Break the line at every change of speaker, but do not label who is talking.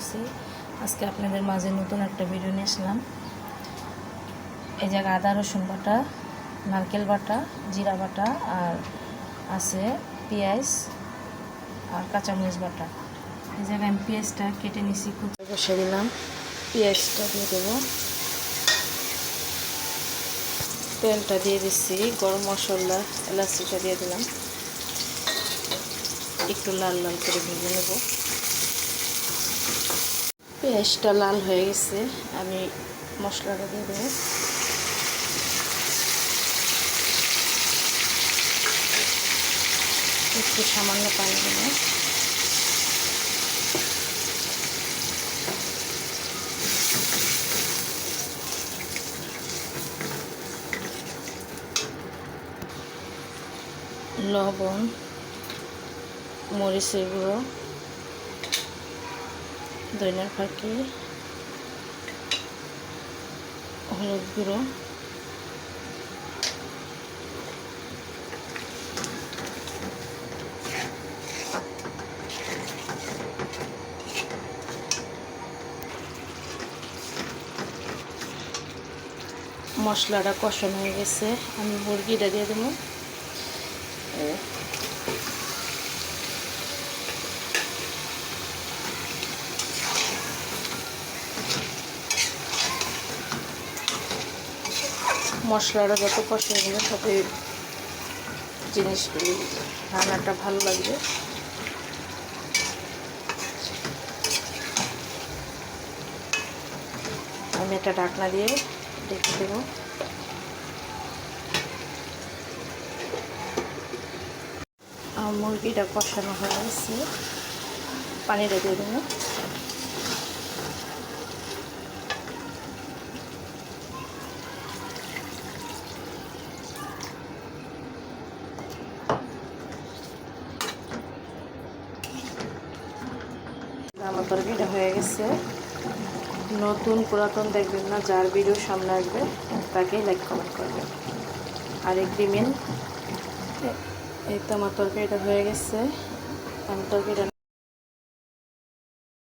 আছি। আজকে আপনাদের মাঝে নতুন একটা ভিডিও নিয়ে আসলাম। এই জায়গায় আদা রসুন বাটা, নারকেল বাটা, জিরা বাটা আর আছে পেঁয়াজ আর কাঁচামরিচ বাটা। এই জায়গায় আমি পেঁয়াজটা কেটে নিছি, কুচে বসে দিলাম। পেঁয়াজটা দিয়ে দেবো, তেলটা দিয়ে দিচ্ছি, গরম মশলা এলাচিটা দিয়ে দিলাম, একটু লাল লাল করে ভেজে নেব। পেঁয়াজটা লাল হয়ে গেছে, আমি মশলাটা দিয়ে দেবো। একটু সামান্য পানি দেব। লবণ, মরিচের গুঁড়ো, ধনিয়ার ফাঁকি, হলুদ গুঁড়ো, মশলাটা কষানো হয়ে গেছে, আমি মুরগিটা দিয়ে দেবো। মশলাটা যত কষানো হবে তত জিনিসগুলি রান্নাটা ভালো লাগবে। আমি একটা ঢাকনা দিয়ে ঢেকে দেবো। মুরগিটা কষানো হয়ে গেছে, পানিটা দিয়ে দেবো। আমার তরকারিটা হয়ে গেছে। নতুন পুরাতন দেখবেন না, যার ভিডিও সামনে আসবে তাকেই লাইক কমেন্ট করবেন আর এগ্রিমেন্ট। এই তো আমার তরকারিটা হয়ে গেছে। আমি তরকারিটা